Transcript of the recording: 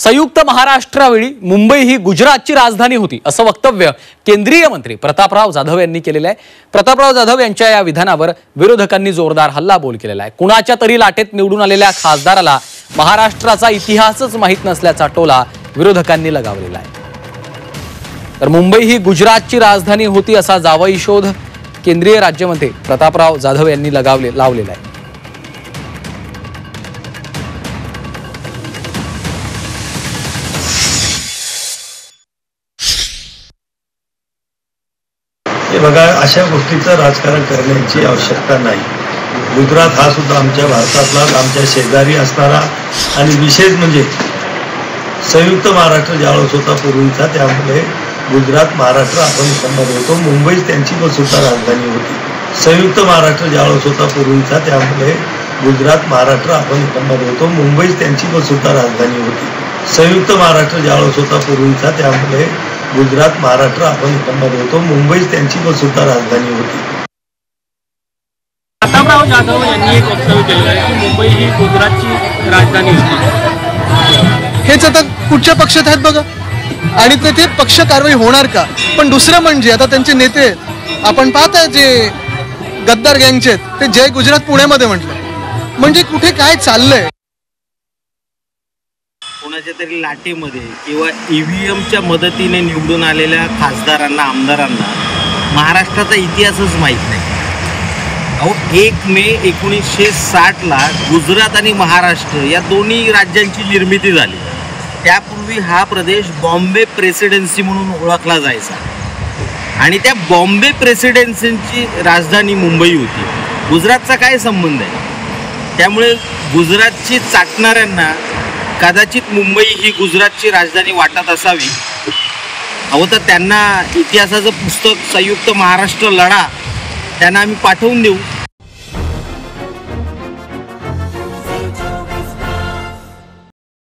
संयुक्त महाराष्ट्रावेळी मुंबई ही गुजरातची राजधानी होती असं वक्तव्य केंद्रीय मंत्री प्रतापराव जाधव यांनी केलेलं आहे। प्रतापराव जाधव यांच्या या विधानावर विरोधकांनी जोरदार हल्लाबोल केलेला आहे। कुणाच्या तरी लाटेत निवडून आलेल्या खासदाराला महाराष्ट्राचा इतिहासच माहित नसल्याचा टोला विरोधकांनी लगावलेला आहे। तर मुंबई ही गुजरातची राजधानी होती असा जावई शोध केंद्रीय राज्यमंत्री प्रतापराव जाधव यांनी लावलेला आहे। हे बघा, अशा गोष्टीचं राजकारण करण्याची आवश्यकता नाही। गुजरात हा सुद्धा आमच्या भारतातला आमच्या शेजारी असणारा आणि विशेष म्हणजे संयुक्त महाराष्ट्र ज्यावेळेस होता पूर्वीचा, त्यामुळे गुजरात महाराष्ट्र आपण एकंदर होतो। मुंबईच त्यांची सुद्धा राजधानी होती। संयुक्त महाराष्ट्र ज्यावेळेस होता पूर्वीचा, त्यामुळे गुजरात महाराष्ट्र आपण एकंदर होतो। मुंबईच त्यांची सुद्धा राजधानी होती। संयुक्त महाराष्ट्र ज्यावेळेस होता पूर्वीचा, त्यामुळे गुजरात महाराष्ट्र आपण एकंदर होतो। मुंबईच त्यांची सुद्धा राजधानी होती। प्रतापराव जाधव यांनी एक वक्तव्य केलं आहे की मुंबई ही गुजरातची राजधानी होती। हेच आता कुठच्या पक्षात आहेत बघा, आणि तेथे पक्ष कारवाई होणार का? पण दुसरं म्हणजे आता त्यांचे नेते आपण पाहताय जे गद्दार गँगचे आहेत, ते जय गुजरात पुण्यामध्ये म्हटलं, म्हणजे कुठे काय चाललंय? कोणाच्या तरी लाटेमध्ये किंवा EVMच्या मदतीने निवडून आलेल्या खासदारांना, आमदारांना महाराष्ट्राचा इतिहासच माहीत नाही। अहो, 1 मे 1960ला गुजरात आणि महाराष्ट्र या दोन्ही राज्यांची निर्मिती झाली। त्यापूर्वी हा प्रदेश बॉम्बे प्रेसिडेन्सी म्हणून ओळखला जायचा आणि त्या बॉम्बे प्रेसिडेन्सीची राजधानी मुंबई होती। गुजरातचा काय संबंध आहे? त्यामुळे गुजरातची चाटणाऱ्यांना कदाचित मुंबई ही गुजरातची राजधानी वाटत असावी। अहो, तर त्यांना इतिहासाचं पुस्तक संयुक्त महाराष्ट्र लढा त्यांना आम्ही पाठवून देऊ।